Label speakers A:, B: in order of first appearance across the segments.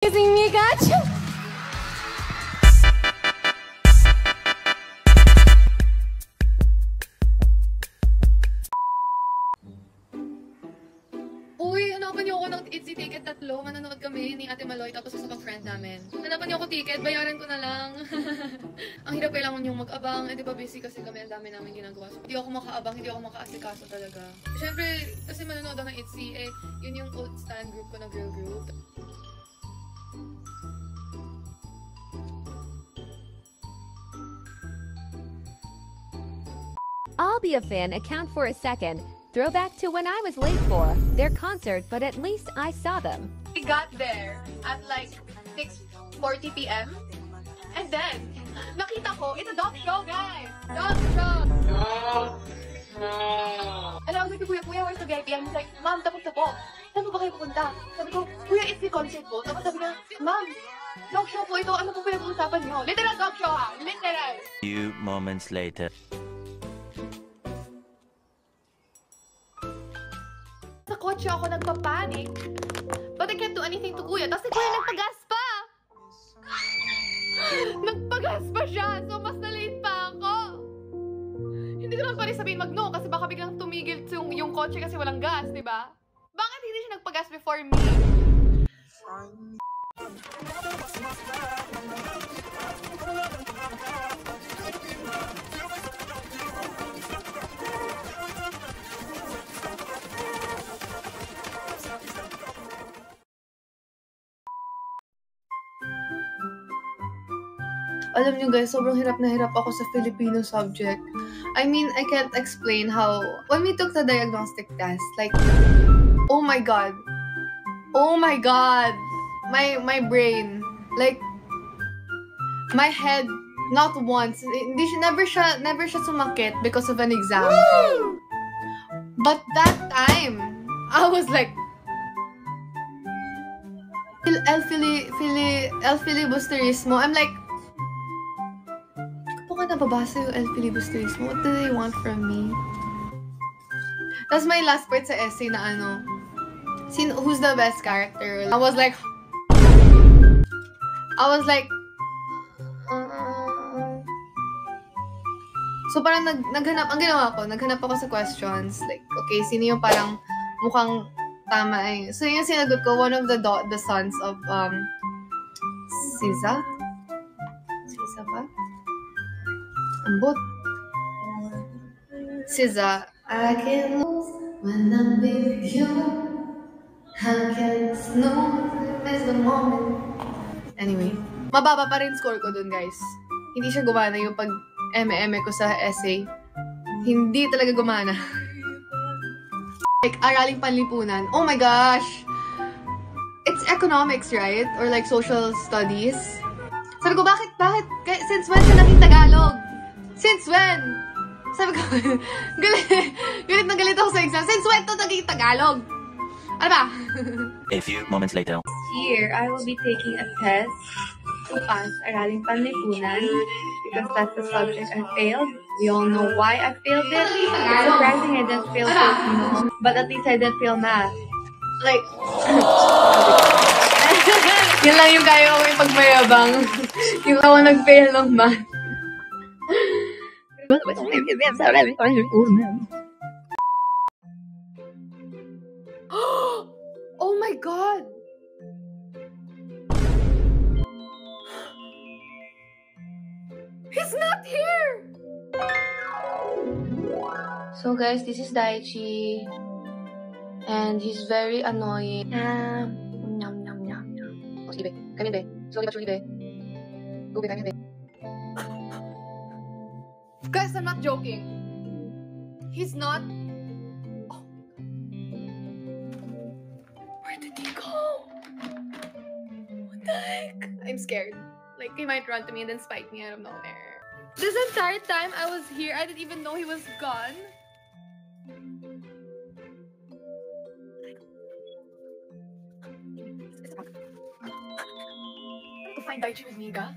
A: Kissing me, gotcha.
B: Uy, hanapan niyo ako ng Itsy ticket 3. Manonood kami ni Ate Maloy tapos sa pag-friend namin. Hanapan niyo ako ticket, bayaran ko na lang. Ang hirap kailangan yung mag-abang. Eh, di ba busy kasi kami, ang dami namin ginagawa. So, hindi ako makaabang, hindi ako makaasikaso talaga. Siyempre, kasi manonood ako ng Itsy, eh, yun yung old stand group ko na girl group.
C: I'll be a fan account for a second. Throwback to when I was late for their concert, but at least I saw them.
B: We got there at like 6:40 p.m. And then, nakita ko, it's a dog show, guys! Dog show! And I was like, Kuya, where's the VIP? And he's like, Ma'am, tapos na po. Saan po ba kayo pupunta? Sabi ko, Kuya, it's the concert po. Tapos sabi niya, Ma'am, dog show po ito. Ano po pinag-uusapan niyo? Literal dog show, ha? Literal!
D: Few moments later.
B: Sa kotse ako nagpapanik. But I can't do anything to Kuya. Tapos si Kuya nagpagas pa! Nagpagas pa siya! So mas na-late pa ako! Hindi ko naman pa rin sabihin mag-no kasi baka biglang tumigil yung kotse kasi walang gas, di ba? Bakit hindi siya nagpagas before me? Alam niyo guys, sobrang hirap na hirap ako sa Filipino subject. I mean, I can't explain how... When we took the diagnostic test, like... Oh my God! Oh my God! My brain. Like... My head, not once. Never siya sumakit because of an exam. Woo! But that time, I was like... El filibusterismo. I'm like... Nababasa yung El Filibusterismo. What do they want from me? That's my last part sa essay na ano. Who's the best character? I was like... So parang naghanap ako sa questions. Like, okay, sino yung parang mukhang tama eh. So yung sinagot ko, one of the sons of, Siza? Siza ba? Ambot. Siza. I can lose when I'm with you. I can snooze the moment. Anyway. Mababa pa rin score ko dun, guys. Hindi siya gumana yung pag-eme ko sa essay. Hindi talaga gumana. Like, araling panlipunan. Oh my gosh! It's economics, right? Or like social studies. Sabi ko, bakit? Since when siya naging Tagalog? Since when? Sabi ko, galit na galit ako sa exam. Since when to naging Tagalog? Ano ba?
D: A few moments later.
E: Here, I will be taking a test to pass Araling Panlipunan because that's the subject I failed. We all know why I failed it. It's surprising I didn't fail Filipino, but at least I didn't fail math.
B: Like, yun lang yung kaya ko yung pagmayabang. Yung ako nag-fail ng math. Oh my God! He's not here! So guys, this is Daichi. And he's very annoying. Nom nom nom nom. Oh, sige, be. Come in, be. Slowly but surely, be. Go, be. Come in, be. Guys, I'm not joking. He's not... Oh. Where did he go? What the heck? I'm scared. Like, he might run to me and then spike me out of nowhere. This entire time I was here, I didn't even know he was gone. To find Daichi with Niga.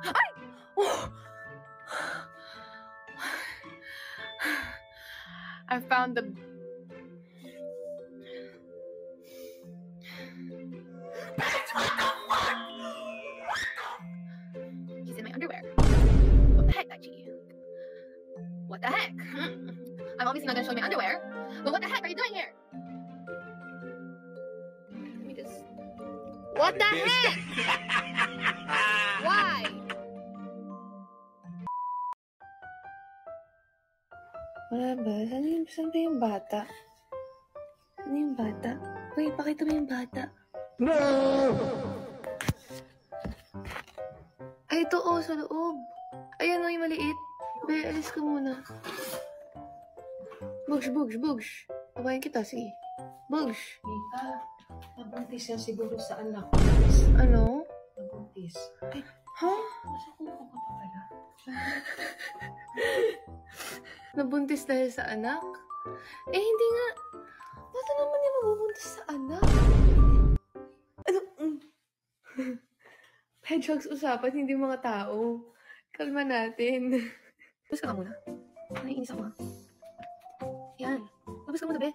B: Ay! Oh! I found the... He's in my underwear. What the heck, Dachi? What the heck? I'm obviously not gonna show you my underwear. But what the heck are you doing here? Let me just... What the heck? Why? Wala ba? Saan ba yung bata? Ano yung bata? Uy, pakita mo yung bata. No! Ay, ito sa loob. Ayan yung maliit. Be, alis ka muna. Bugs. Tabayin kita, sige. Bugs.
A: Mika, nabuntis yan siguro sa anak.
B: Ano?
A: Nabuntis.
B: Ay, ha?
A: Nasa kuko ka pa pala.
B: Nabuntis dahil sa anak? Eh, hindi nga. Bata naman yung mabubuntis sa anak. Ano? Hedgehogs usapan, hindi mga tao. Kalma natin. Labas ka muna. Naiinis ako. Yan. Labas ka muna, be.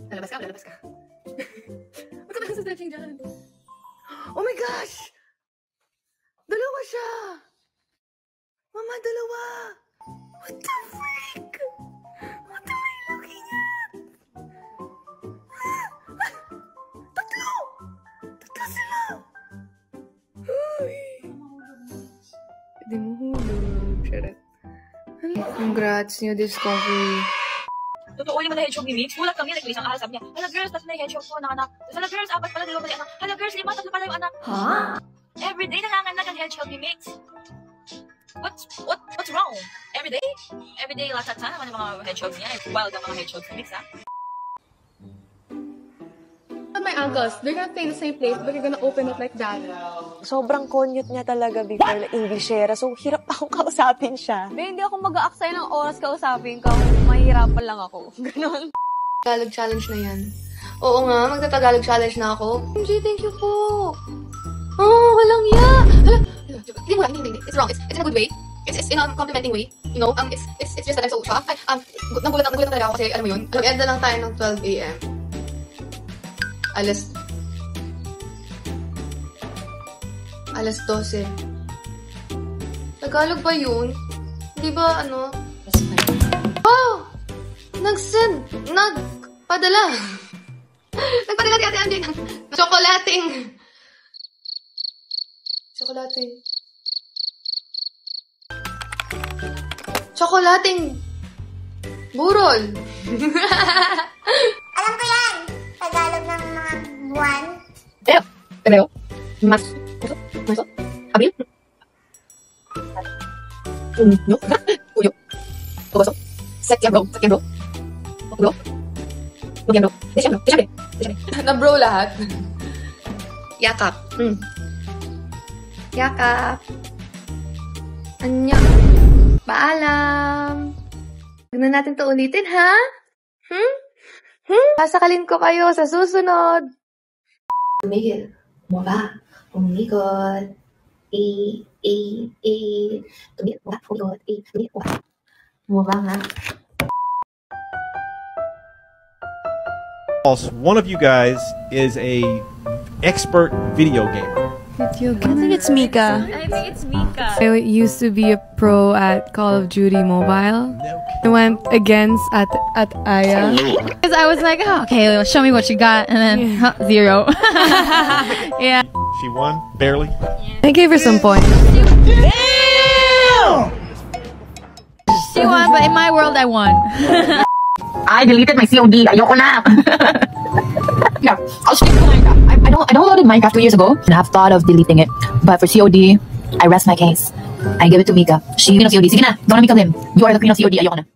B: Lalabas ka. Ba't ka ba sa stretching dyan? Oh my gosh! Dalawa siya! Mama, dalawa! What the freak? What am I looking at? Tatlo sila! Uy! Hindi mo hulog. Charot. Congrats, new discovery.
F: Totoo yung mga hedgehog ni Mix. Gulat kami, nag-ilis ang ahal. Sabi niya, hala girls, tatlo na yung hedgehog ko, anak. Hala girls, apat pala, dalawa pala yung anak. Hala girls, lima, tatlo pala yung anak.
B: Huh?
F: Everyday nanganganak ang hedgehog ni Mix. What's wrong? Everyday? Everyday, lahat naman yung mga hedgehogs niya. Wild ang mga hedgehogs ni Mix, ha?
B: My uncles, they're gonna stay in the same place, but you're gonna open it like that.
G: Sobrang conyot niya talaga before na Englishera. So, hirap akong kausapin siya. Hindi ako mag-aaksay ng oras kausapin ka kung mahirapan lang ako. Ganon.
B: Tagalog challenge na yan. Oo nga, magta-Tagalog challenge na ako. MJ, thank you po. Oh, walang ya. Hala. Hindi. It's wrong. It's in a good way. It's in a complimenting way. You know, it's just that I'm so shocked. Nagulat talaga ako kasi, alam mo yun, nag-end na lang tayo ng 12 a.m. Alas 12. Tagalog ba yun? Di ba, ano? Oh! Nagpadala si Ate MJ ng Tsokolating burol.
H: Alam ko yan! Tagalog ng mga buwan.
B: Pero, Marso? Abril? Junyo? Julio? Agosto? Septiembre? Octubre? Nobyembre? Desyembre? Na-bro lahat. Yakap. Yakap. Annyeong. Paalam. Huwag na natin to ulitin, ha? Sasakalin ko kayo sa susunod. Tumigil. Bumaba. Umikot. Tumigil. Bumaba. Tumigil. Bumaba nga.
I: One of you guys is a expert video gamer.
G: I think it's Mika.
J: I used to be a pro at Call of Duty Mobile. I went against at Aya.
K: Because I was like, oh, okay, show me what you got, and then zero. Yeah.
I: She won barely.
J: I gave her some points.
K: She won, but in my world, I won.
F: I deleted my COD. Ayoko na. Yeah, I'll stick to Minecraft. I downloaded Minecraft 2 years ago, and I've thought of deleting it. But for COD, I rest my case. I give it to Mika. She queen of COD. Sige na, don't Mika him. You are the queen of COD. Ayoko na.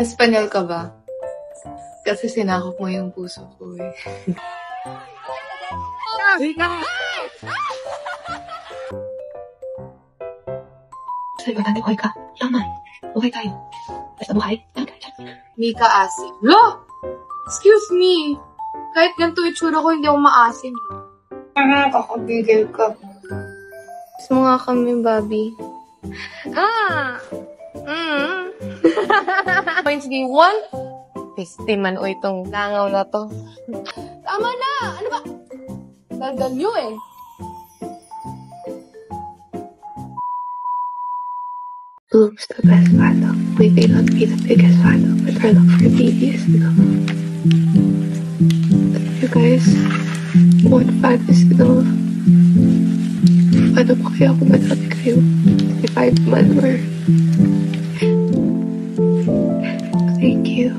B: Espanyol ka ba? Kasi sinakop mo yung puso ko eh. Sa importante, buhay ka. Yaman. Buhay tayo. Basta buhay.
J: Mika asim. Lo! Excuse me. Kahit ganito itsura ko, hindi ako maasim.
B: Kakabigil ka.
J: Gusto mo nga kami, Bobby. Points game 1. Pistiman o itong langaw na to. Tama na! Ano ba? Daldal nyo eh.
B: Bloom's the best fandom. We may not be the biggest fandom, but our love for baby is enough. You guys, one fan is enough. Paano pa kaya kung madami kayo? If I man or... Thank you.